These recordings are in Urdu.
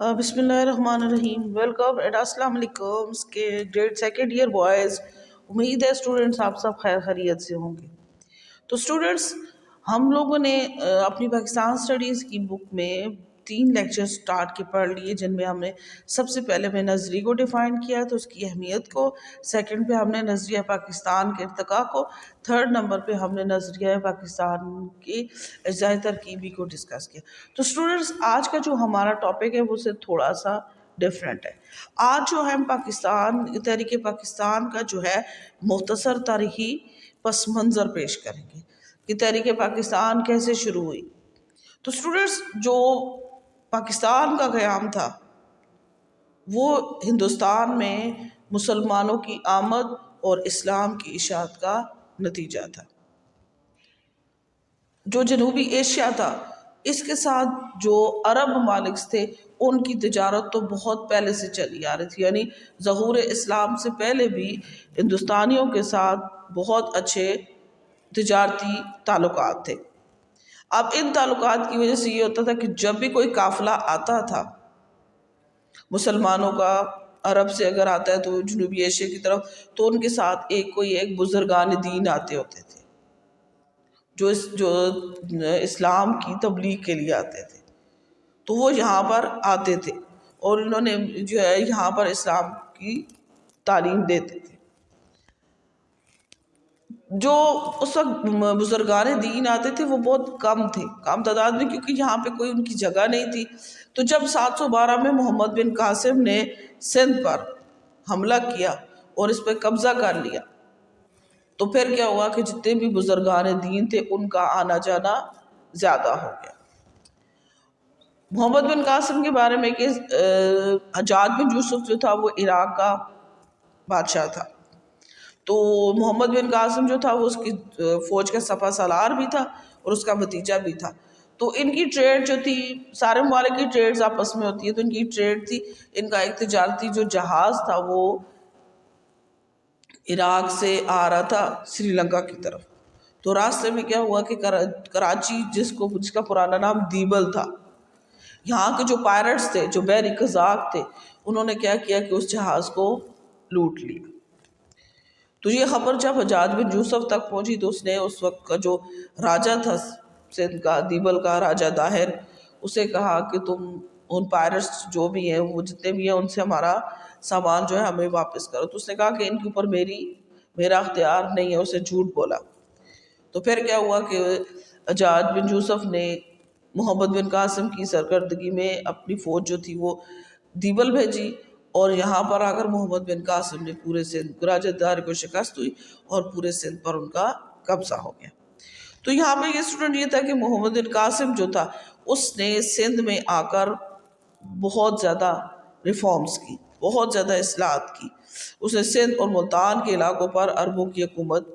بسم اللہ الرحمن الرحیم، ویلکم اینڈ السلام علیکم کے گریڈ سیکنڈ ایئر بوائز. امید ہے اسٹوڈنٹس آپ سب خیر خیریت سے ہوں گے. تو اسٹوڈنٹس، ہم لوگوں نے اپنی پاکستان اسٹڈیز کی بک میں 3 لیکچر سٹارٹ کے پڑھ لیے، جن میں ہم نے سب سے پہلے میں نظریے کو ڈیفائن کیا تو اس کی اہمیت کو، سیکنڈ پہ ہم نے نظریہ پاکستان کے ارتقاء کو، تھرڈ نمبر پہ ہم نے نظریہ پاکستان کی اجزاء ترکیبی کو ڈسکس کیا. تو اسٹوڈنٹس، آج کا جو ہمارا ٹاپک ہے وہ سے تھوڑا سا ڈفرینٹ ہے. آج جو ہم تحریک پاکستان کا جو ہے مختصر تاریخی پس منظر پیش کریں گے کہ تحریک پاکستان کیسے شروع ہوئی. تو اسٹوڈنٹس، جو پاکستان کا قیام تھا وہ ہندوستان میں مسلمانوں کی آمد اور اسلام کی اشاعت کا نتیجہ تھا. جو جنوبی ایشیا تھا اس کے ساتھ جو عرب ممالک تھے ان کی تجارت تو بہت پہلے سے چلی آ رہی تھی، یعنی ظہور اسلام سے پہلے بھی ہندوستانیوں کے ساتھ بہت اچھے تجارتی تعلقات تھے. اب ان تعلقات کی وجہ سے یہ ہوتا تھا کہ جب بھی کوئی قافلہ آتا تھا مسلمانوں کا، عرب سے اگر آتا ہے تو جنوبی ایشیا کی طرف، تو ان کے ساتھ ایک بزرگان دین آتے ہوتے تھے جو اسلام کی تبلیغ کے لیے آتے تھے. تو وہ یہاں پر آتے تھے اور انہوں نے جو ہے یہاں پر اسلام کی تعلیم دیتے تھے. جو اس وقت بزرگان دین آتے تھے وہ بہت کم تعداد میں، کیونکہ یہاں پہ کوئی ان کی جگہ نہیں تھی. تو جب 712 میں محمد بن قاسم نے سندھ پر حملہ کیا اور اس پہ قبضہ کر لیا تو پھر کیا ہوا کہ جتنے بھی بزرگان دین تھے ان کا آنا جانا زیادہ ہو گیا. محمد بن قاسم کے بارے میں کہ حجاج بن یوسف جو تھا وہ عراق کا بادشاہ تھا. تو محمد بن قاسم جو تھا وہ اس کی فوج کا سپہ سالار بھی تھا اور اس کا بھتیجا بھی تھا. تو ان کی ٹریڈ جو تھی، سارے ممالک کی ٹریڈز آپس میں ہوتی ہے، تو ان کی ٹریڈ تھی. ان کا ایک تجارتی جو جہاز تھا وہ عراق سے آ رہا تھا سری لنکا کی طرف. تو راستے میں کیا ہوا کہ کراچی جس کا پرانا نام دیبل تھا، یہاں کے جو پائرٹس تھے، جو بحری قزاق تھے، انہوں نے کیا کیا کہ اس جہاز کو لوٹ لیا. تو یہ خبر جب حجاج بن یوسف تک پہنچی تو اس نے اس وقت کا جو راجہ تھا سندھ کا، دیبل کا راجہ داہر، اسے کہا کہ تم ان پائرٹس جو بھی ہیں، وہ جتنے بھی ہیں، ان سے ہمارا سامان جو ہے ہمیں واپس کرو. تو اس نے کہا کہ ان کے اوپر میرا اختیار نہیں ہے، اسے جھوٹ بولا. تو پھر کیا ہوا کہ حجاج بن یوسف نے محمد بن قاسم کی سرکردگی میں اپنی فوج جو تھی وہ دیبل بھیجی، اور یہاں پر آ کر محمد بن قاسم نے پورے سندھ راجہ دار کو شکست ہوئی اور پورے سندھ پر ان کا قبضہ ہو گیا. تو یہاں پہ یہ اسٹوڈنٹ یہ تھا کہ محمد بن قاسم جو تھا اس نے سندھ میں آ کر بہت زیادہ ریفارمز کی، بہت زیادہ اصلاحات کی. اس نے سندھ اور ملتان کے علاقوں پر عربوں کی حکومت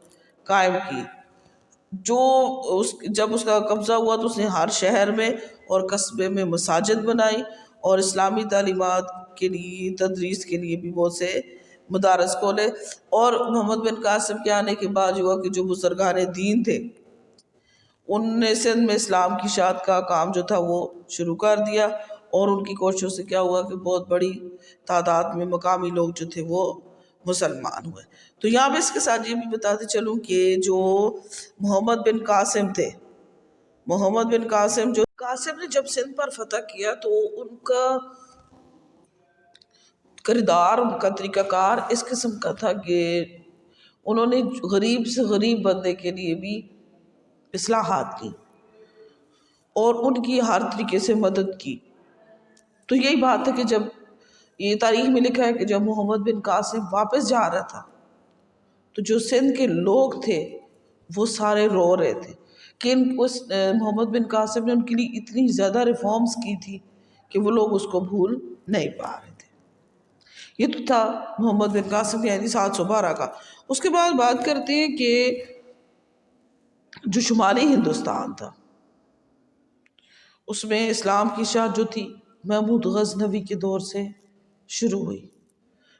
قائم کی. جب اس کا قبضہ ہوا تو اس نے ہر شہر میں اور قصبے میں مساجد بنائی اور اسلامی تعلیمات کے لیے، تدریس کے لیے بھی بہت سے مدارس کھولے. اور محمد بن قاسم کے آنے کے بعد ہوا کہ جو بزرگان دین تھے ان نے سندھ میں اسلام کی اشاعت کا کام جو تھا وہ شروع کر دیا، اور ان کی کوششوں سے کیا ہوا کہ بہت بڑی تعداد میں مقامی لوگ جو تھے وہ مسلمان ہوئے. تو یہاں پہ اس کے ساتھ یہ بھی بتاتے چلوں کہ جو محمد بن قاسم تھے، محمد بن قاسم نے جب سندھ پر فتح کیا تو ان کا کردار، ان کا طریقہ کار اس قسم کا تھا کہ انہوں نے غریب سے غریب بندے کے لیے بھی اصلاحات کی اور ان کی ہر طریقے سے مدد کی. تو یہی بات ہے کہ جب یہ تاریخ میں لکھا ہے کہ جب محمد بن قاسم واپس جا رہا تھا تو جو سندھ کے لوگ تھے وہ سارے رو رہے تھے کہ محمد بن قاسم نے ان کے لیے اتنی زیادہ ریفارمز کی تھی کہ وہ لوگ اس کو بھول نہیں پا رہے تھے. یہ تو تھا محمد بن قاسم یعنی 712 کا. اس کے بعد بات کرتے ہیں کہ جو شمالی ہندوستان تھا اس میں اسلام کی اشاعت جو تھی محمود غزنوی کے دور سے شروع ہوئی.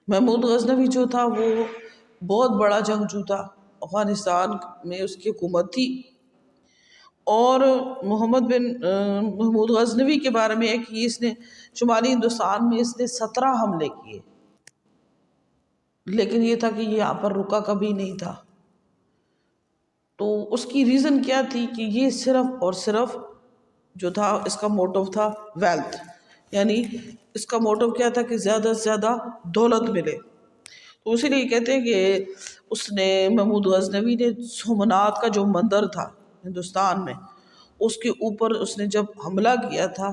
محمود غزنوی جو تھا وہ بہت بڑا جنگجو تھا، افغانستان میں اس کی حکومت تھی. اور محمود غزنوی کے بارے میں ہے کہ اس نے شمالی ہندوستان میں اس نے 17 حملے کیے، لیکن یہ تھا کہ یہ یہاں پر رکا کبھی نہیں تھا۔ تو اس کی ریزن کیا تھی کہ یہ صرف اور صرف جو تھا اس کا موٹو تھا ویلتھ، یعنی اس کا موٹو کیا تھا کہ زیادہ سے زیادہ دولت ملے۔ تو اسی لیے کہتے ہیں کہ اس نے محمود غزنوی نے سومنات کا جو مندر تھا ہندوستان میں، اس کے اوپر اس نے جب حملہ کیا تھا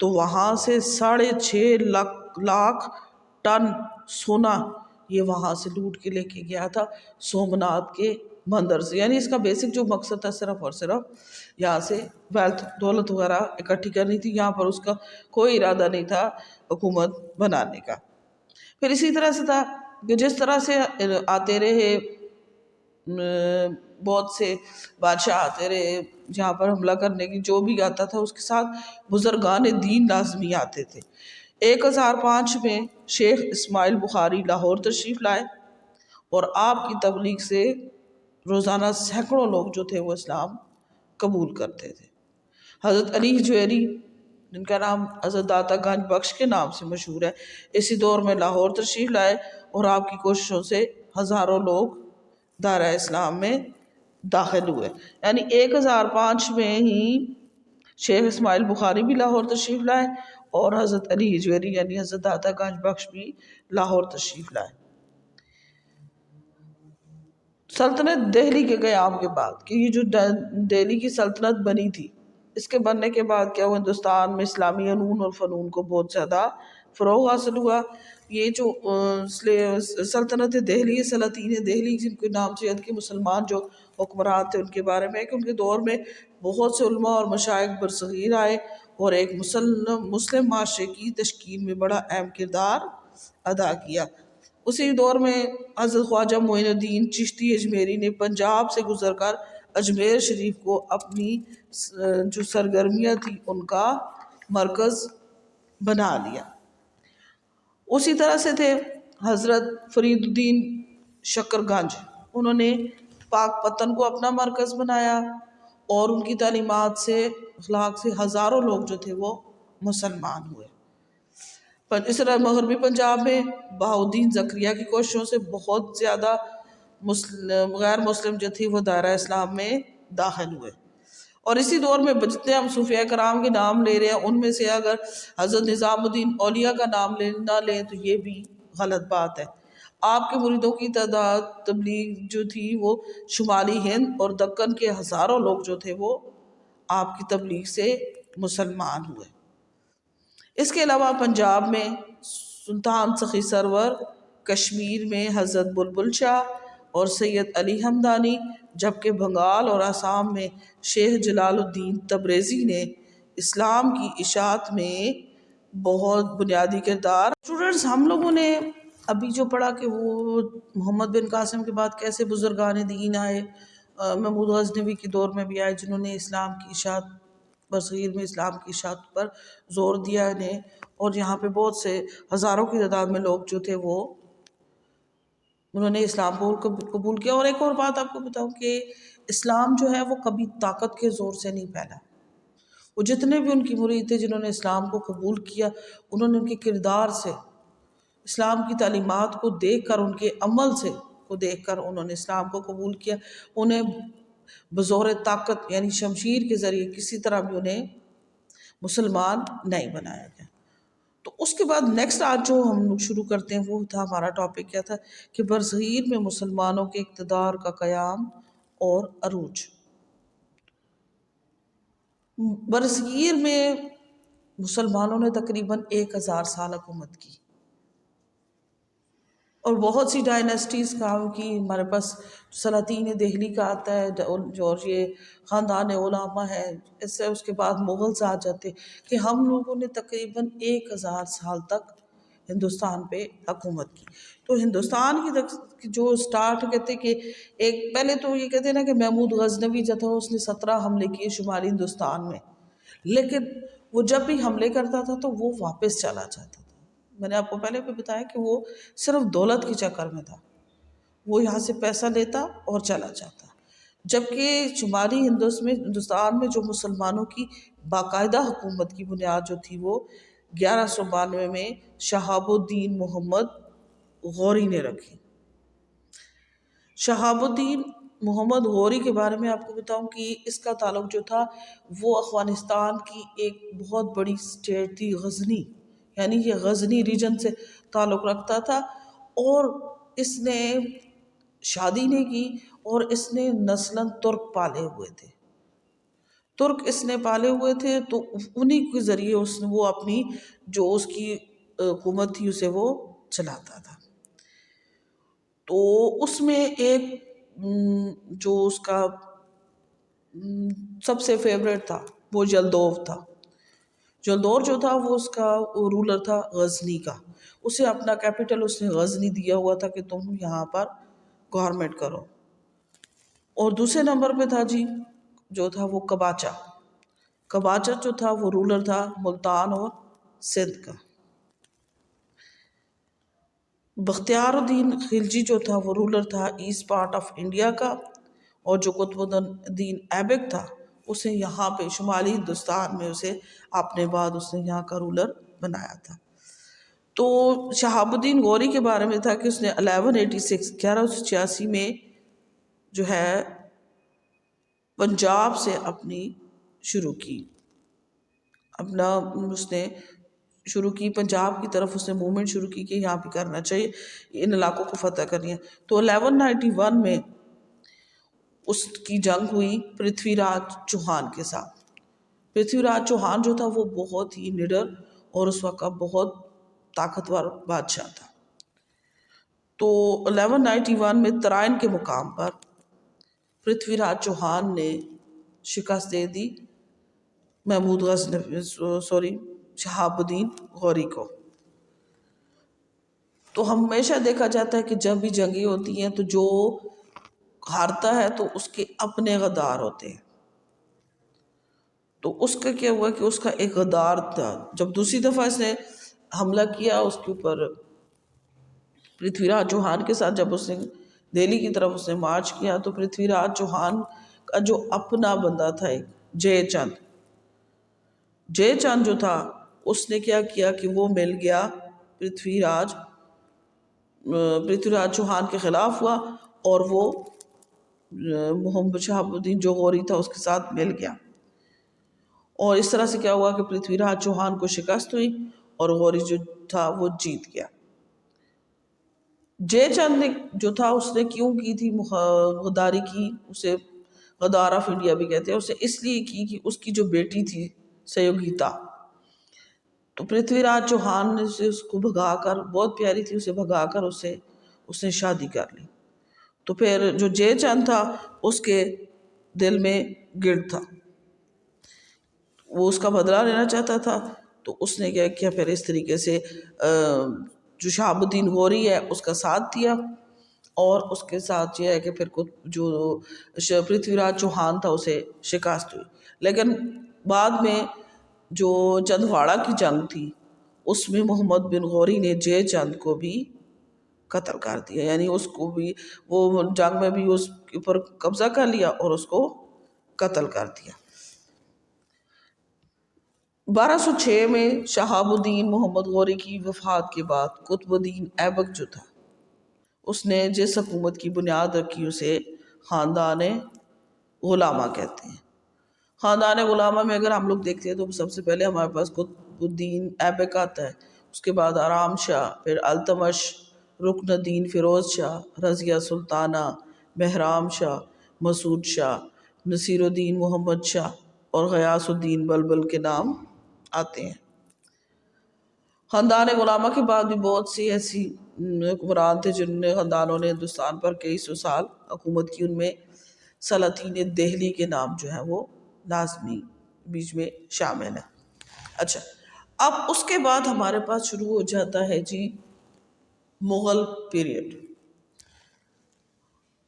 تو وہاں سے 6.5 لاکھ ٹن سونا یہ وہاں سے لوٹ کے لے کے گیا تھا سومنات کے مندر سے۔ یعنی اس کا بیسک جو مقصد تھا صرف اور صرف یہاں سے ویلتھ، دولت وغیرہ اکٹھی کرنی تھی، یہاں پر اس کا کوئی ارادہ نہیں تھا حکومت بنانے کا۔ پھر اسی طرح سے تھا کہ جس طرح سے آتے رہے بہت سے بادشاہ آتے رہے جہاں پر حملہ کرنے کی، جو بھی آتا تھا اس کے ساتھ بزرگان دین لازمی آتے تھے۔ 1005 میں شیخ اسماعیل بخاری لاہور تشریف لائے اور آپ کی تبلیغ سے روزانہ سینکڑوں لوگ جو تھے وہ اسلام قبول کرتے تھے۔ حضرت علی حجویری جن کا نام حضرت داتا گنج بخش کے نام سے مشہور ہے، اسی دور میں لاہور تشریف لائے اور آپ کی کوششوں سے ہزاروں لوگ دائرہ اسلام میں داخل ہوئے۔ یعنی 1005 میں ہی شیخ اسماعیل بخاری بھی لاہور تشریف لائے اور حضرت علی حجویری یعنی حضرت داتا گنج بخش بھی لاہور تشریف لائے۔ سلطنت دہلی کے قیام کے بعد کہ یہ جو دہلی کی سلطنت بنی تھی، اس کے بننے کے بعد کیا ہوا، ہندوستان میں اسلامی علوم اور فنون کو بہت زیادہ فروغ حاصل ہوا۔ یہ جو سلطنت دہلی، سلاطین دہلی جن کے نام سے کے مسلمان جو حکمران تھے ان کے بارے میں ہے کہ ان کے دور میں بہت سے علماء اور مشائخ برصغیر آئے اور ایک مسلم معاشرے کی تشکیل میں بڑا اہم کردار ادا کیا۔ اسی دور میں حضرت خواجہ معین الدین چشتی اجمیری نے پنجاب سے گزر کر اجمیر شریف کو اپنی جو سرگرمیاں تھی ان کا مرکز بنا لیا۔ اسی طرح سے تھے حضرت فرید الدین شکر گنج، انہوں نے پاک پتن کو اپنا مرکز بنایا اور ان کی تعلیمات سے، اخلاق سے ہزاروں لوگ جو تھے وہ مسلمان ہوئے۔ اس طرح مغربی پنجاب میں بہاؤالدین زکریا کی کوششوں سے بہت زیادہ غیر مسلم جو تھی وہ دائرہ اسلام میں داخل ہوئے۔ اور اسی دور میں جتنے ہم صوفیاء کرام کے نام لے رہے ہیں ان میں سے اگر حضرت نظام الدین اولیاء کا نام نہ لیں تو یہ بھی غلط بات ہے۔ آپ کے مریدوں کی تعداد، تبلیغ جو تھی وہ شمالی ہند اور دکن کے ہزاروں لوگ جو تھے وہ آپ کی تبلیغ سے مسلمان ہوئے۔ اس کے علاوہ پنجاب میں سلطان سخی سرور، کشمیر میں حضرت بلبل شاہ اور سید علی ہمدانی، جبکہ بنگال اور آسام میں شیخ جلال الدین تبریزی نے اسلام کی اشاعت میں بہت بنیادی کردار۔ اسٹوڈنٹس، ہم لوگوں نے ابھی جو پڑھا کہ وہ محمد بن قاسم کے بعد کیسے بزرگان دین آئے، محمود غزنوی کے دور میں بھی آئے جنہوں نے اسلام کی اشاعت، برصغیر میں اسلام کی اشاعت پر زور دیا انہیں، اور یہاں پہ بہت سے ہزاروں کی تعداد میں لوگ جو تھے وہ انہوں نے اسلام کو قبول کیا۔ اور ایک اور بات آپ کو بتاؤں کہ اسلام جو ہے وہ کبھی طاقت کے زور سے نہیں پھیلا۔ وہ جتنے بھی ان کی مرید تھے جنہوں نے اسلام کو قبول کیا، انہوں نے ان کے کردار سے، اسلام کی تعلیمات کو دیکھ کر، ان کے عمل سے کو دیکھ کر انہوں نے اسلام کو قبول کیا۔ انہیں بزور طاقت یعنی شمشیر کے ذریعے کسی طرح بھی انہیں مسلمان نہیں بنایا گیا۔ تو اس کے بعد نیکسٹ آج جو ہم لوگ شروع کرتے ہیں وہ تھا، ہمارا ٹاپک کیا تھا کہ برصغیر میں مسلمانوں کے اقتدار کا قیام اور عروج۔ برصغیر میں مسلمانوں نے تقریباً 1000 سال حکومت کی اور بہت سی ڈائنیسٹیز کام کی۔ ہمارے پاس سلاطین دہلی کا آتا ہے اور یہ خاندان علامہ ہے، اس سے اس کے بعد مغلز آ جاتے کہ ہم لوگوں نے تقریباً 1000 سال تک ہندوستان پہ حکومت کی۔ تو ہندوستان کی جو سٹارٹ کہتے کہ ایک پہلے تو یہ کہتے ہیں نا کہ محمود غزنوی جو تھا اس نے 17 حملے کیے شمالی ہندوستان میں، لیکن وہ جب بھی حملے کرتا تھا تو وہ واپس چلا جاتا تھا۔ میں نے آپ کو پہلے بھی بتایا کہ وہ صرف دولت کے چکر میں تھا، وہ یہاں سے پیسہ لیتا اور چلا جاتا۔ جبکہ شمالی ہندوستان میں جو مسلمانوں کی باقاعدہ حکومت کی بنیاد جو تھی وہ 1192 میں شہاب الدین محمد غوری نے رکھی۔ شہاب الدین محمد غوری کے بارے میں آپ کو بتاؤں کہ اس کا تعلق جو تھا وہ افغانستان کی ایک بہت بڑی اسٹیٹ تھی غزنی، یعنی یہ غزنی ریجن سے تعلق رکھتا تھا، اور اس نے شادی نہیں کی، اور اس نے نسلاً ترک پالے ہوئے تھے، ترک اس نے پالے ہوئے تھے، تو انہی کے ذریعے وہ اپنی جو اس کی حکومت تھی اسے وہ چلاتا تھا۔ تو اس میں ایک جو اس کا سب سے فیوریٹ تھا وہ جلدوو تھا۔ جلدور جو تھا وہ اس کا رولر تھا غزنی کا، اسے اپنا کیپٹل اس نے غزنی دیا ہوا تھا کہ تم یہاں پر گورنمنٹ کرو۔ اور دوسرے نمبر پہ تھا جی جو تھا وہ قباچہ۔ قباچہ جو تھا وہ رولر تھا ملتان اور سندھ کا۔ بختیار الدین خلجی جو تھا وہ رولر تھا ایسٹ پارٹ آف انڈیا کا، اور جو قطب الدین ایبک تھا اسے یہاں پہ شمالی ہندوستان میں اسے اپنے بعد اس نے یہاں کا رولر بنایا تھا۔ تو شہاب الدین غوری کے بارے میں تھا کہ اس نے 1186 میں جو ہے پنجاب سے اپنی شروع کی، اس نے شروع کی پنجاب کی طرف، اس نے موومنٹ شروع کی کہ یہاں پہ کرنا چاہیے، ان علاقوں کو فتح کرنی ہے۔ تو 1191 میں اس کی جنگ ہوئی پرتھوی راج چوہان کے ساتھ۔ پرتھوی راج چوہان جو تھا وہ بہت ہی نڈر اور اس وقت کا بہت طاقتور بادشاہ تھا۔ تو 1191 میں ترائن کے مقام پر پرتھوی راج چوہان نے شکست دے دی شہاب الدین غوری کو۔ تو ہمیشہ دیکھا جاتا ہے کہ جب بھی جنگیں ہوتی ہیں تو جو ہارتا ہے تو اس کے اپنے غدار ہوتے ہیں۔ تو اس کا کیا ہوا کہ اس کا ایک غدار تھا، جب دوسری دفعہ اس نے حملہ کیا اس کے اوپر پرتھوی راج چوہان کے ساتھ، جب اس نے دہلی کی طرف اس نے مارچ کیا تو پرتھوی راج چوہان کا جو اپنا بندہ تھا ایک جے چند جو تھا اس نے کیا کیا کہ وہ مل گیا پرتھوی راج چوہان کے خلاف ہوا، اور وہ محمد شہاب الدین جو غوری تھا اس کے ساتھ مل گیا، اور اس طرح سے کیا ہوا کہ پرتھوی راج چوہان کو شکست ہوئی اور غوری جو تھا وہ جیت گیا۔ جے چند نے جو تھا اس نے کیوں کی تھی غداری کی، اسے غدار آف انڈیا بھی کہتے ہیں، اسے اس لیے کی کہ اس کی جو بیٹی تھی سیوگیتا، تو پرتھوی راج چوہان نے اس کو بھگا کر، بہت پیاری تھی اسے بھگا کر اس نے شادی کر لی۔ تو پھر جو جے چند تھا اس کے دل میں گڑ تھا، وہ اس کا بدلہ لینا چاہتا تھا، تو اس نے کیا کیا پھر اس طریقے سے جو شہاب الدین غوری ہے اس کا ساتھ دیا، اور اس کے ساتھ یہ ہے کہ پھر جو پرتھوی راج چوہان تھا اسے شکست ہوئی۔ لیکن بعد میں جو چندواڑہ کی جنگ تھی اس میں محمد بن غوری نے جے چند کو بھی قتل کر دیا، یعنی اس کو بھی وہ جنگ میں بھی اس کے اوپر قبضہ کر لیا اور اس کو قتل کر دیا۔ 1206 میں شہاب الدین محمد غوری کی وفات کے بعد قطب الدین ایبک جو تھا اس نے جس حکومت کی بنیاد رکھی اسے خاندان غلامہ کہتے ہیں۔ خاندان غلامہ میں اگر ہم لوگ دیکھتے ہیں تو سب سے پہلے ہمارے پاس قطب الدین ایبک آتا ہے، اس کے بعد آرام شاہ، پھر التمش، رکن الدین فیروز شاہ، رضیہ سلطانہ، بہرام شاہ، مسعود شاہ، نصیر الدین محمد شاہ اور غیاث الدین بلبل کے نام آتے ہیں۔ خاندان غلامہ کے بعد بھی بہت سی ایسی حکمران تھے جن نے خاندانوں نے ہندوستان پر کئی سو سال حکومت کی، ان میں سلاطین دہلی کے نام جو ہیں وہ لازمی بیچ میں شامل ہیں۔ اچھا، اب اس کے بعد ہمارے پاس شروع ہو جاتا ہے جی مغل پیریڈ۔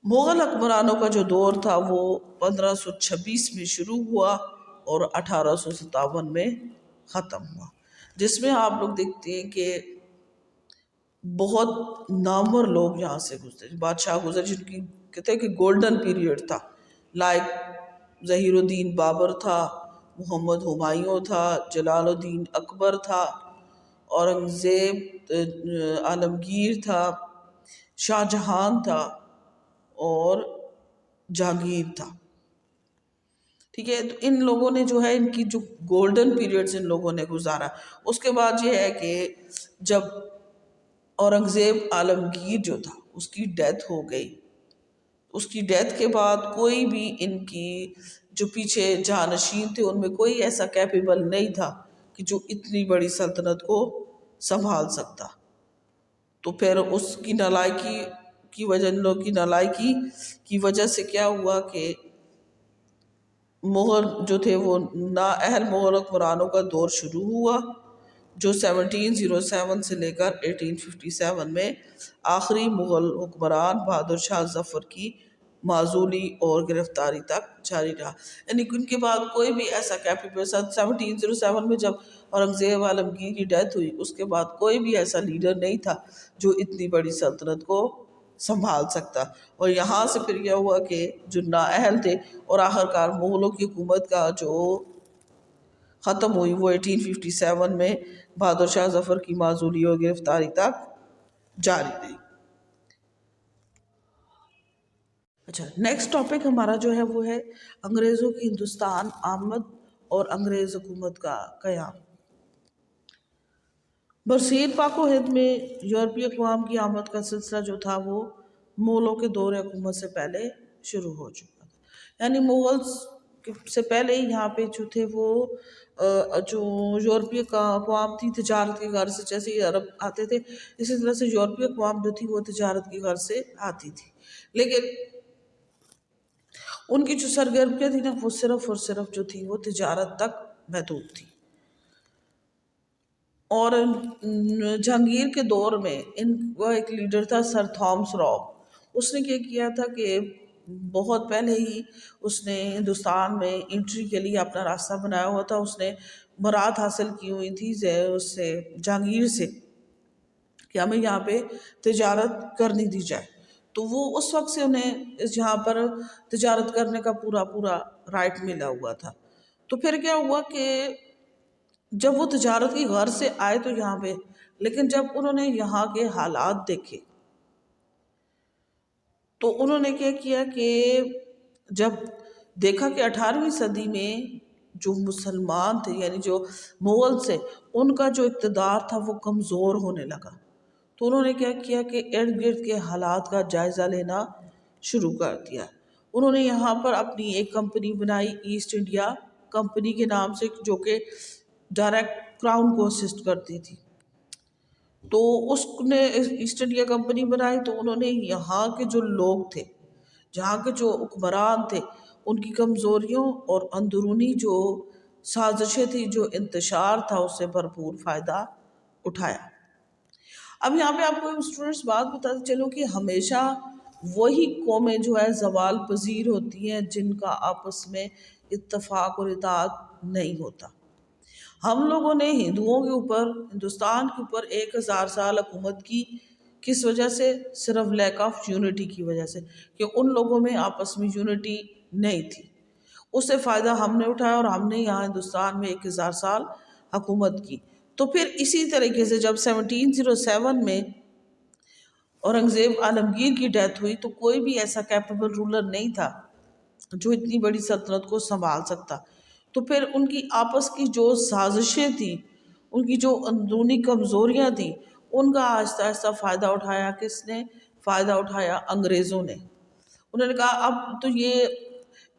مغل حکمرانوں کا جو دور تھا وہ 1526 میں شروع ہوا اور 1857 میں ختم ہوا، جس میں آپ لوگ دیکھتے ہیں کہ بہت نامور لوگ یہاں سے گزرے، بادشاہ گزرے جن کی کہتے ہیں کہ گولڈن پیریڈ تھا، لائک ظہیر الدین بابر تھا، محمد ہمایوں تھا، جلال الدین اکبر تھا، اورنگزیب عالمگیر تھا، شاہ جہان تھا، اور جہانگیر تھا. ٹھیک ہے. تو ان لوگوں نے جو ہے ان کی جو گولڈن پیریڈز ان لوگوں نے گزارا. اس کے بعد یہ ہے کہ جب اورنگزیب عالمگیر جو تھا اس کی ڈیتھ ہو گئی، اس کی ڈیتھ کے بعد کوئی بھی ان کی جو پیچھے جانشین تھے ان میں کوئی ایسا کیپیبل نہیں تھا کہ جو اتنی بڑی سلطنت کو سنبھال سکتا. تو پھر اس کی نالائکی کی وجہ، ان لوگوں کی نالائکی کی وجہ سے کیا ہوا کہ مغل جو تھے وہ نااہل مغل حکمرانوں کا دور شروع ہوا، جو 1707 سے لے کر 1857 میں آخری مغل حکمران بہادر شاہ ظفر کی معزولی اور گرفتاری تک جاری رہا. یعنی ان کے بعد کوئی بھی ایسا کیپیبل، 1707 میں جب اورنگزیب عالمگیر کی ڈیتھ ہوئی اس کے بعد کوئی بھی ایسا لیڈر نہیں تھا جو اتنی بڑی سلطنت کو سنبھال سکتا. اور یہاں سے پھر یہ ہوا کہ جو نااہل تھے، اور آخرکار مغلوں کی حکومت کا جو ختم ہوئی وہ 1857 میں بہادر شاہ ظفر کی معزولی اور گرفتاری تک جاری رہی. اچھا، نیکسٹ ٹاپک ہمارا جو ہے وہ ہے انگریزوں کی ہندوستان آمد اور انگریز حکومت کا قیام. برصغیر پاک و ہند میں یورپی اقوام کی آمد کا سلسلہ جو تھا وہ مغلوں کے دور حکومت سے پہلے شروع ہو چکا تھا. یعنی مغل سے پہلے ہی یہاں پہ جو تھے وہ جو یورپی اقوام تھی تجارت کی غرض سے، جیسے ہی عرب آتے تھے اسی طرح سے یورپی اقوام جو تھی وہ تجارت کی غرض سے آتی تھی. لیکن ان کی جو سرگرمیاں تھی نا وہ صرف اور صرف جو تھی وہ تجارت تک محدود تھی. اور جہانگیر کے دور میں ان کا ایک لیڈر تھا سر تھامس راؤ. اس نے کیا کیا تھا کہ بہت پہلے ہی اس نے ہندوستان میں انٹری کے لیے اپنا راستہ بنایا ہوا تھا. اس نے برات حاصل کی ہوئی تھی اس سے جہانگیر سے کہ ہمیں یہاں پہ تجارت کرنی دی جائے. تو وہ اس وقت سے انہیں یہاں پر تجارت کرنے کا پورا رائٹ ملا ہوا تھا. تو پھر کیا ہوا کہ جب وہ تجارت کی غرض سے آئے تو یہاں پہ، لیکن جب انہوں نے یہاں کے حالات دیکھے تو انہوں نے کیا کیا کہ جب دیکھا کہ 18ویں صدی میں جو مسلمان تھے یعنی جو مغل سے ان کا جو اقتدار تھا وہ کمزور ہونے لگا، تو انہوں نے کیا کیا کہ ارد گرد کے حالات کا جائزہ لینا شروع کر دیا. انہوں نے یہاں پر اپنی ایک کمپنی بنائی ایسٹ انڈیا کمپنی کے نام سے، جو کہ ڈائریکٹ کراؤن کو اسسٹ کرتی تھی. تو اس نے ایسٹ انڈیا کمپنی بنائی تو انہوں نے یہاں کے جو لوگ تھے، جہاں کے جو حکمران تھے، ان کی کمزوریوں اور اندرونی جو سازشیں تھی، جو انتشار تھا، اس سے بھرپور فائدہ اٹھایا. اب یہاں پہ آپ کو اسٹوڈنٹس بات بتاتے چلو کہ ہمیشہ وہی قومیں جو ہے زوال پذیر ہوتی ہیں جن کا آپس میں اتفاق اور اتحاد نہیں ہوتا. ہم لوگوں نے ہندوؤں کے اوپر، ہندوستان کے اوپر 1000 سال حکومت کی، کس وجہ سے؟ صرف لیک آف یونٹی کی وجہ سے، کہ ان لوگوں میں آپس میں یونٹی نہیں تھی. اس سے فائدہ ہم نے اٹھایا اور ہم نے یہاں ہندوستان میں 1000 سال حکومت کی. تو پھر اسی طریقے سے جب 1707 میں اورنگزیب عالمگیر کی ڈیتھ ہوئی تو کوئی بھی ایسا کیپیبل رولر نہیں تھا جو اتنی بڑی سلطنت کو سنبھال سکتا. تو پھر ان کی آپس کی جو سازشیں تھیں، ان کی جو اندرونی کمزوریاں تھیں، ان کا آہستہ آہستہ فائدہ اٹھایا. کس نے فائدہ اٹھایا؟ انگریزوں نے. انہوں نے کہا اب تو یہ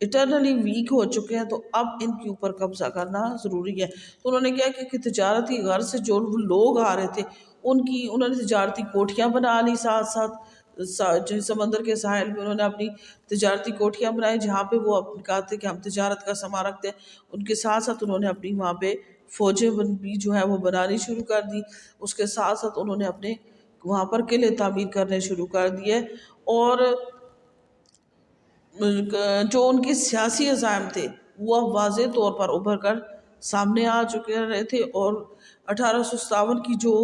اٹرنلی ویک ہو چکے ہیں تو اب ان کے اوپر قبضہ کرنا ضروری ہے. تو انہوں نے کیا کہ تجارت کی غرض سے جو لوگ آ رہے تھے انہوں نے تجارتی کوٹھیاں بنا لی، ساتھ ساتھ سمندر کے ساحل میں انہوں نے اپنی تجارتی کوٹھیاں بنائی جہاں پہ وہ کہتے کہ ہم تجارت کا سامان رکھتے ہیں. ان کے ساتھ ساتھ انہوں نے اپنی وہاں پہ فوجیں بھی جو ہے وہ بنانی شروع کر دی. اس کے ساتھ ساتھ انہوں نے اپنے وہاں پر قلعے تعمیر کرنے شروع کر دیے. اور جو ان کے سیاسی عزائم تھے وہ واضح طور پر ابھر کر سامنے آ چکے رہے تھے. اور 1857 کی جو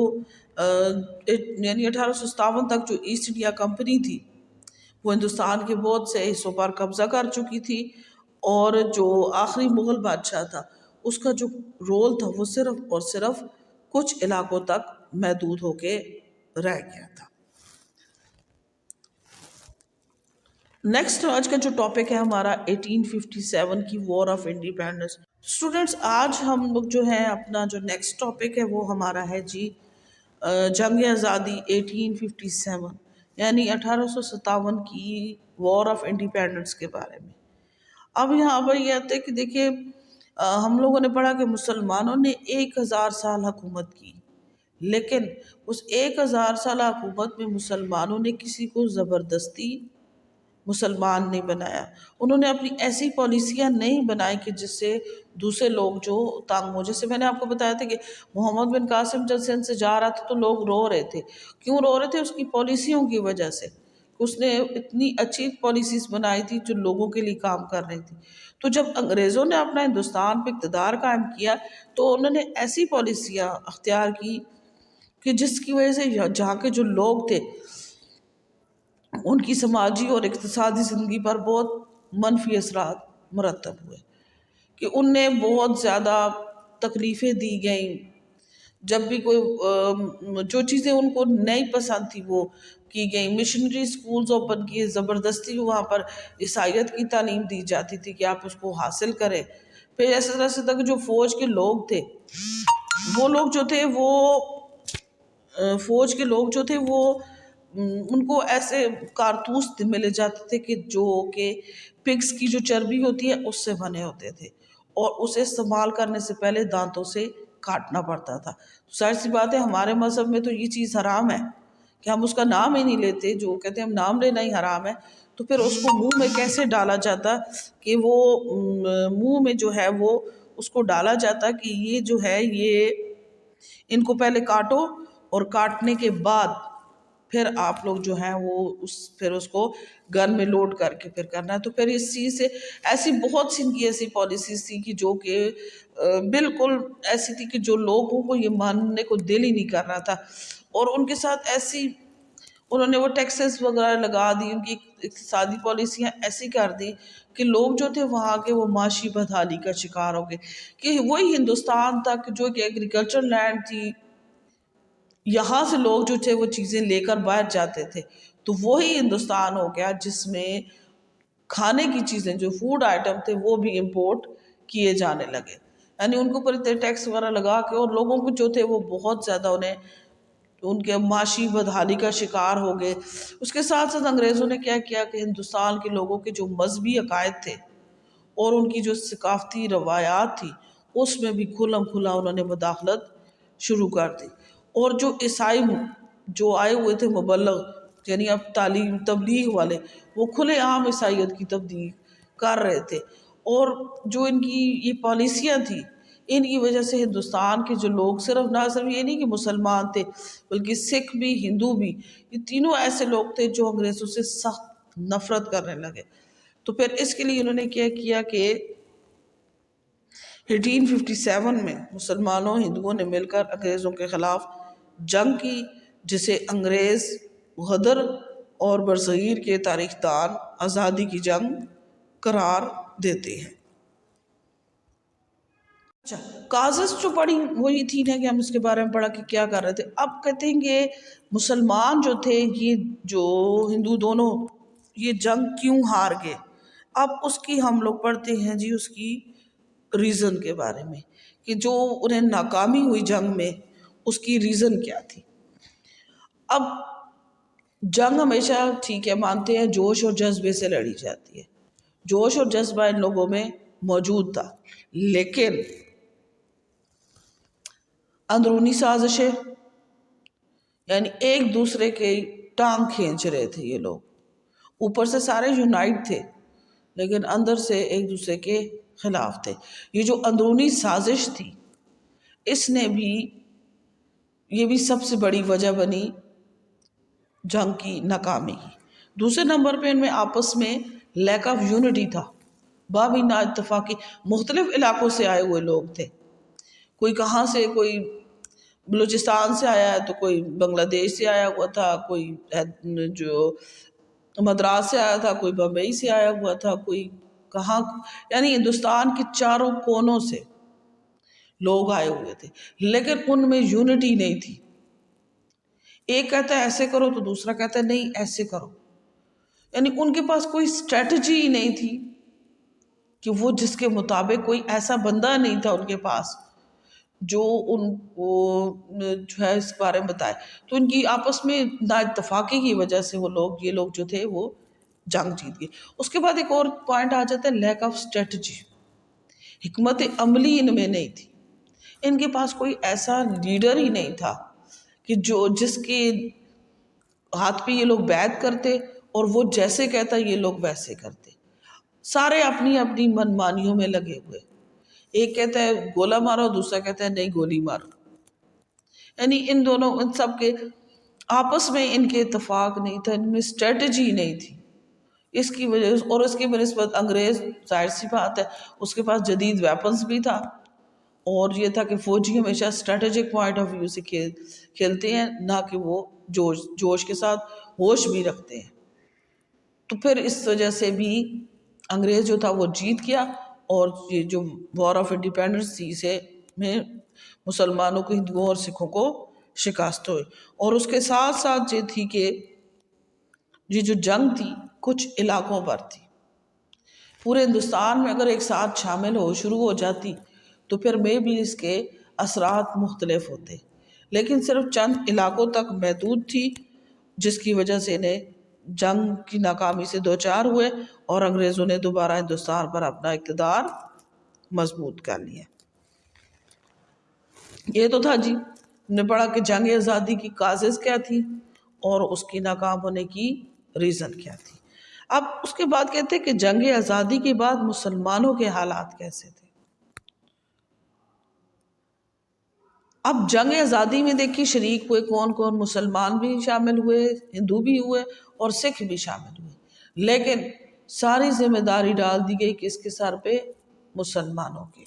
یعنی 1857 تک جو ایسٹ انڈیا کمپنی تھی وہ ہندوستان کے بہت سے حصوں پر قبضہ کر چکی تھی. اور جو آخری مغل بادشاہ تھا اس کا جو رول تھا وہ صرف اور صرف کچھ علاقوں تک محدود ہو کے رہ گیا تھا۔ نیکسٹ آج کا جو ٹاپک ہے ہمارا 1857 کی وار آف انڈیپینڈنس۔ اسٹوڈینٹس آج ہم لوگ جو ہے اپنا جو نیکسٹ ٹاپک ہے وہ ہمارا ہے جی جنگ آزادی 1857 یعنی 1857 کی وار آف انڈیپینڈنس کے بارے میں۔ اب یہاں پر یہ آتا ہے کہ دیکھیے ہم لوگوں نے پڑھا کہ مسلمانوں نے 1000 سال حکومت کی، لیکن اس 1000 سال حکومت میں مسلمانوں نے کسی کو زبردستی مسلمان نہیں بنایا۔ انہوں نے اپنی ایسی پالیسیاں نہیں بنائی کہ جس سے دوسرے لوگ جو تنگ ہو۔ جیسے میں نے آپ کو بتایا تھا کہ محمد بن قاسم جب سندھ سے جا رہا تھا تو لوگ رو رہے تھے۔ کیوں رو رہے تھے؟ اس کی پالیسیوں کی وجہ سے۔ اس نے اتنی اچھی پالیسیز بنائی تھی جو لوگوں کے لیے کام کر رہی تھی۔ تو جب انگریزوں نے اپنا ہندوستان پہ اقتدار قائم کیا تو انہوں نے ایسی پالیسیاں اختیار کی کہ جس کی وجہ سے جہاں کے جو لوگ تھے ان کی سماجی اور اقتصادی زندگی پر بہت منفی اثرات مرتب ہوئے، کہ ان نے بہت زیادہ تکلیفیں دی گئیں۔ جب بھی کوئی جو چیزیں ان کو نہیں پسند تھی وہ کی گئیں۔ مشنری اسکولز اوپن کیے، زبردستی وہاں پر عیسائیت کی تعلیم دی جاتی تھی کہ آپ اس کو حاصل کریں۔ پھر ایسے طرح سے تک جو فوج کے لوگ تھے وہ لوگ جو تھے وہ فوج کے لوگ جو تھے وہ ان کو ایسے کارتوس ملے جاتے تھے کہ جو کہ پگز کی جو چربی ہوتی ہے اس سے بنے ہوتے تھے، اور اسے استعمال کرنے سے پہلے دانتوں سے کاٹنا پڑتا تھا۔ ظاہر سی بات ہے ہمارے مذہب میں تو یہ چیز حرام ہے کہ ہم اس کا نام ہی نہیں لیتے، جو کہتے ہیں ہم نام لینا ہی حرام ہے، تو پھر اس کو منہ میں کیسے ڈالا جاتا کہ وہ منہ میں جو ہے وہ اس کو ڈالا جاتا کہ یہ جو ہے یہ ان کو پہلے کاٹو، اور کاٹنے کے بعد پھر آپ لوگ جو ہیں وہ پھر اس کو گن میں لوڈ کر کے پھر کرنا ہے۔ تو پھر اس چیز سے ایسی بہت سی ان کی ایسی پالیسیز تھی کہ جو کہ بالکل ایسی تھی کہ جو لوگوں کو یہ ماننے کو دل ہی نہیں کر رہا تھا، اور ان کے ساتھ ایسی انہوں نے وہ ٹیکسز وغیرہ لگا دی، ان کی اقتصادی پالیسیاں ایسی کر دی کہ لوگ جو تھے وہاں کے وہ معاشی بدحالی کا شکار ہو گئے، کہ وہی ہندوستان تک جو کہ ایگریکلچر لینڈ تھی، یہاں سے لوگ جو تھے وہ چیزیں لے کر باہر جاتے تھے، تو وہی ہندوستان ہو گیا جس میں کھانے کی چیزیں جو فوڈ آئٹم تھے وہ بھی امپورٹ کیے جانے لگے، یعنی ان کے اوپر ٹیکس وغیرہ لگا کے، اور لوگوں کو جو تھے وہ بہت زیادہ ان کے معاشی بدحالی کا شکار ہو گئے۔ اس کے ساتھ ساتھ انگریزوں نے کیا کیا کہ ہندوستان کے لوگوں کے جو مذہبی عقائد تھے اور ان کی جو ثقافتی روایات تھی اس میں بھی کھلم کھلا انہوں نے مداخلت شروع کر دی، اور جو عیسائی جو آئے ہوئے تھے مبلغ یعنی اب تبلیغ والے، وہ کھلے عام عیسائیت کی تبلیغ کر رہے تھے، اور جو ان کی یہ پالیسیاں تھیں ان کی وجہ سے ہندوستان کے جو لوگ نہ صرف یہ نہیں کہ مسلمان تھے بلکہ سکھ بھی، ہندو بھی، یہ تینوں ایسے لوگ تھے جو انگریزوں سے سخت نفرت کرنے لگے۔ تو پھر اس کے لیے انہوں نے کیا کیا کہ 1857 میں مسلمانوں ہندوؤں نے مل کر انگریزوں کے خلاف جنگ کی، جسے انگریز غدر اور برصغیر کے تاریخ دان آزادی کی جنگ قرار دیتے ہیں۔ اچھا، کازز جو پڑھی وہی تھی نا کہ ہم اس کے بارے میں پڑھا کہ کیا کر رہے تھے۔ اب کہتے ہیں کہ مسلمان جو تھے یہ جو ہندو دونوں یہ جنگ کیوں ہار گئے۔ اب اس کی ہم لوگ پڑھتے ہیں جی اس کی ریزن کے بارے میں کہ جو انہیں ناکامی ہوئی جنگ میں اس کی ریزن کیا تھی۔ اب جنگ ہمیشہ ٹھیک ہے مانتے ہیں جوش اور جذبے سے لڑی جاتی ہے، جوش اور جذبہ ان لوگوں میں موجود تھا، لیکن اندرونی سازشیں یعنی ایک دوسرے کے ٹانگ کھینچ رہے تھے یہ لوگ، اوپر سے سارے یونائٹ تھے لیکن اندر سے ایک دوسرے کے خلاف تھے۔ یہ جو اندرونی سازش تھی اس نے بھی یہ بھی سب سے بڑی وجہ بنی جنگ کی ناکامی کی۔ دوسرے نمبر پہ ان میں آپس میں لیک آف یونٹی تھا، بابی نا اتفاقی، مختلف علاقوں سے آئے ہوئے لوگ تھے، کوئی کہاں سے، کوئی بلوچستان سے آیا ہے تو کوئی بنگلہ دیش سے آیا ہوا تھا، کوئی جو مدراس سے آیا تھا، کوئی بمبئی سے آیا ہوا تھا، کوئی کہاں، یعنی ہندوستان کے چاروں کونوں سے لوگ آئے ہوئے تھے، لیکن ان میں یونٹی نہیں تھی. ایک کہتا ہے ایسے کرو تو دوسرا کہتا ہے نہیں ایسے کرو. یعنی ان کے پاس کوئی اسٹریٹجی ہی نہیں تھی کہ وہ جس کے مطابق، کوئی ایسا بندہ نہیں تھا ان کے پاس جو ان کو جو ہے اس بارے میں بتائے. تو ان کی آپس میں نا اتفاقی کی وجہ سے یہ لوگ جو تھے وہ جنگ جیت گئے. اس کے بعد ایک اور پوائنٹ آ جاتا ہے لیک آف اسٹریٹجی. حکمت عملی ان میں نہیں تھی. ان کے پاس کوئی ایسا لیڈر ہی نہیں تھا کہ جس کے ہاتھ پہ یہ لوگ بیعت کرتے اور وہ جیسے کہتا یہ لوگ ویسے کرتے. سارے اپنی اپنی من مانیوں میں لگے ہوئے. ایک کہتا ہے گولا مارو، دوسرا کہتا ہے نہیں گولی مارو. یعنی ان سب کے آپس میں ان کے اتفاق نہیں تھا، ان میں اسٹریٹجی نہیں تھی. اس کی وجہ اور اس کی بنسبت انگریز، ظاہر سی بات ہے اس کے پاس جدید ویپنز بھی تھا، اور یہ تھا کہ فوجی ہمیشہ اسٹریٹجک پوائنٹ آف ویو سے کھیلتے ہیں، نہ کہ وہ جوش کے ساتھ ہوش بھی رکھتے ہیں. تو پھر اس وجہ سے بھی انگریز جو تھا وہ جیت گیا، اور یہ جو وار آف انڈیپینڈنس تھی اسے میں مسلمانوں کو، ہندوؤں اور سکھوں کو شکست ہوئی. اور اس کے ساتھ ساتھ یہ تھی کہ یہ جو جنگ تھی کچھ علاقوں پر تھی. پورے ہندوستان میں اگر ایک ساتھ شامل شروع ہو جاتی تو پھر میں بھی اس کے اثرات مختلف ہوتے، لیکن صرف چند علاقوں تک محدود تھی، جس کی وجہ سے انہیں جنگ کی ناکامی سے دوچار ہوئے اور انگریزوں نے دوبارہ ہندوستان پر اپنا اقتدار مضبوط کر لیا. یہ تو تھا جی، ہم نے پڑھا کہ جنگ آزادی کی کازز کیا تھی اور اس کی ناکام ہونے کی ریزن کیا تھی. اب اس کے بعد کہتے ہیں کہ جنگ آزادی کے بعد مسلمانوں کے حالات کیسے تھے. اب جنگ آزادی میں دیکھیے شریک ہوئے کون کون، مسلمان بھی شامل ہوئے، ہندو بھی ہوئے اور سکھ بھی شامل ہوئے، لیکن ساری ذمہ داری ڈال دی گئی کس کے سر پہ؟ مسلمانوں کے.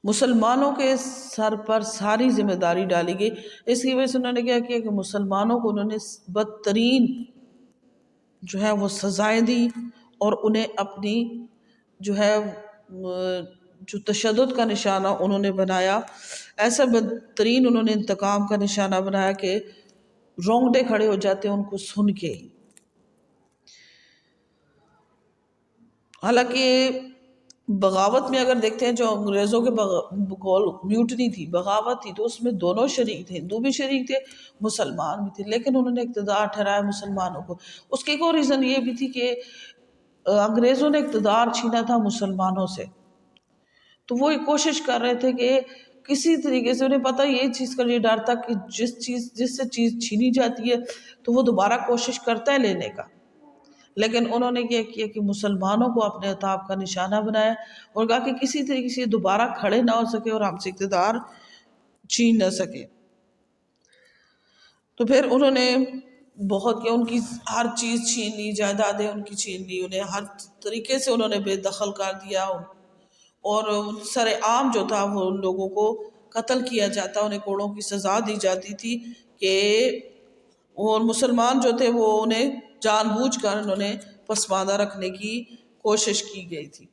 مسلمانوں کے سر پر ساری ذمہ داری ڈالی گئی. اس کی وجہ سے انہوں نے کیا کیا کہ مسلمانوں کو انہوں نے بدترین جو ہے وہ سزائیں دی، اور انہیں اپنی جو ہے جو تشدد کا نشانہ انہوں نے بنایا. ایسا بدترین انہوں نے انتقام کا نشانہ بنایا کہ رونگٹے کھڑے ہو جاتے ہیں ان کو سن کے. حالانکہ بغاوت میں اگر دیکھتے ہیں جو انگریزوں کے میوٹنی تھی، بغاوت تھی، تو اس میں دونوں شریک تھے، ہندو بھی شریک تھے، مسلمان بھی تھے، لیکن انہوں نے اقتدار ٹھہرایا مسلمانوں کو. اس کی ایک اور ریزن یہ بھی تھی کہ انگریزوں نے اقتدار چھینا تھا مسلمانوں سے، تو وہ ایک کوشش کر رہے تھے کہ کسی طریقے سے، انہیں پتہ یہ چیز کا یہ ڈر تھا کہ جس سے چیز چھینی جاتی ہے تو وہ دوبارہ کوشش کرتا ہے لینے کا. لیکن انہوں نے کیا کیا کہ مسلمانوں کو اپنے عتاب کا نشانہ بنایا اور کہا کہ کسی طریقے سے دوبارہ کھڑے نہ ہو سکے اور ہم سے اقتدار چھین نہ سکے. تو پھر انہوں نے بہت کیا، ان کی ہر چیز چھین لی، جائیدادیں ان کی چھین لی، انہیں ہر طریقے سے انہوں نے بے دخل کر دیا، اور سر عام جو تھا وہ ان لوگوں کو قتل کیا جاتا، انہیں کوڑوں کی سزا دی جاتی تھی کہ، اور مسلمان جو تھے وہ انہیں جان بوجھ کر انہوں نے پسماندہ رکھنے کی کوشش کی گئی تھی.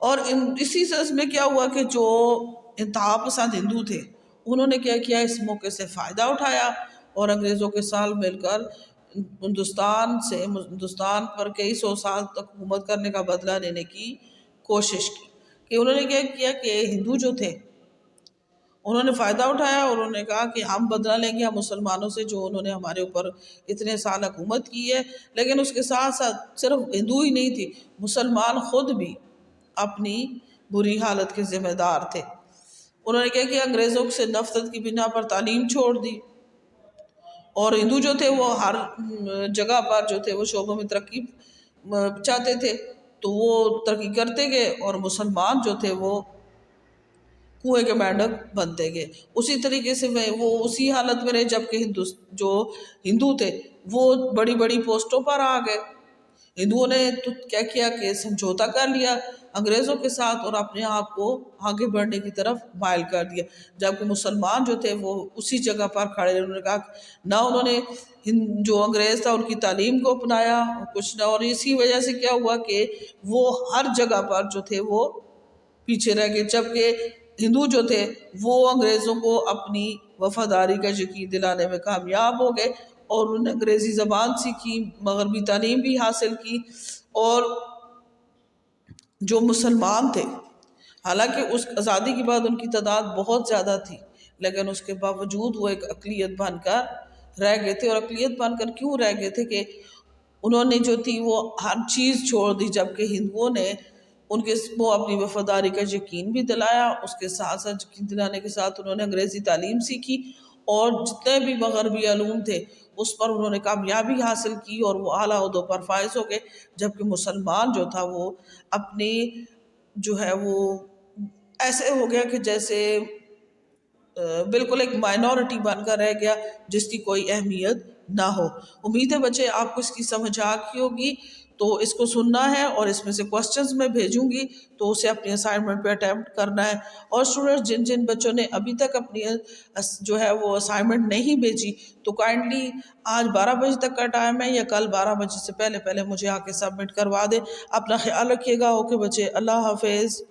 اور اسی سلسلے میں کیا ہوا کہ جو انتہا پسند ہندو تھے انہوں نے کیا کیا، اس موقع سے فائدہ اٹھایا اور انگریزوں کے ساتھ مل کر ہندوستان پر کئی سو سال تک حکومت کرنے کا بدلہ لینے کی کوشش کی. کہ انہوں نے کیا کیا کہ ہندو جو تھے انہوں نے فائدہ اٹھایا اور انہوں نے کہا کہ ہم بدلہ لیں گے ہم مسلمانوں سے جو انہوں نے ہمارے اوپر اتنے سال حکومت کی ہے. لیکن اس کے ساتھ ساتھ صرف ہندو ہی نہیں تھی، مسلمان خود بھی اپنی بری حالت کے ذمہ دار تھے. انہوں نے کیا کہ انگریزوں سے نفرت کی بنا پر تعلیم چھوڑ دی، اور ہندو جو تھے وہ ہر جگہ پر جو تھے وہ شعبوں میں ترقی چاہتے تھے تو وہ ترقی کرتے گئے، اور مسلمان جو تھے وہ کنویں کے مینڈک بنتے گئے. اسی طریقے سے وہ اسی حالت میں رہے، جبکہ جو ہندو تھے وہ بڑی بڑی پوسٹوں پر آ گئے. ہندوؤں نے تو کیا کیا کہ سمجھوتا کر لیا انگریزوں کے ساتھ اور اپنے آپ کو آگے بڑھنے کی طرف مائل کر دیا، جبکہ مسلمان جو تھے وہ اسی جگہ پر کھڑے رہے۔ انہوں نے کہا نہ انہوں نے جو انگریز تھا ان کی تعلیم کو اپنایا کچھ نہ، اور اسی وجہ سے کیا ہوا کہ وہ ہر جگہ پر جو تھے وہ پیچھے رہ گئے، جبکہ ہندو جو تھے وہ انگریزوں کو اپنی وفاداری کا یقین دلانے میں کامیاب ہو گئے، اور انہوں نے انگریزی زبان سیکھی، مغربی تعلیم بھی حاصل کی۔ اور جو مسلمان تھے، حالانکہ اس آزادی کے بعد ان کی تعداد بہت زیادہ تھی، لیکن اس کے باوجود وہ ایک اقلیت بن کر رہ گئے تھے۔ اور اقلیت بن کر کیوں رہ گئے تھے کہ انہوں نے جو تھی وہ ہر چیز چھوڑ دی، جبکہ ہندوؤں نے وہ اپنی وفاداری کا یقین بھی دلایا، اس کے ساتھ ساتھ یقین دلانے کے ساتھ انہوں نے انگریزی تعلیم سیکھی، اور جتنے بھی مغربی علوم تھے اس پر انہوں نے کامیابی حاصل کی، اور وہ اعلیٰ عہدوں پر فائز ہو گئے۔ جبکہ مسلمان جو تھا وہ اپنی جو ہے وہ ایسے ہو گیا کہ جیسے بالکل ایک مائنورٹی بن کر رہ گیا، جس کی کوئی اہمیت نہ ہو۔ امید ہے بچے آپ کو اس کی سمجھ آ گئی ہوگی، تو اس کو سننا ہے اور اس میں سے کوسچنز میں بھیجوں گی تو اسے اپنی اسائنمنٹ پہ اٹیمپٹ کرنا ہے۔ اور اسٹوڈنٹس جن بچوں نے ابھی تک اپنی جو ہے وہ اسائنمنٹ نہیں بھیجی تو کائنڈلی آج 12 بجے تک کا ٹائم ہے، یا کل 12 بجے سے پہلے مجھے آ کے سبمٹ کروا دے۔ اپنا خیال رکھیے گا۔ اوکے بچے، اللہ حافظ۔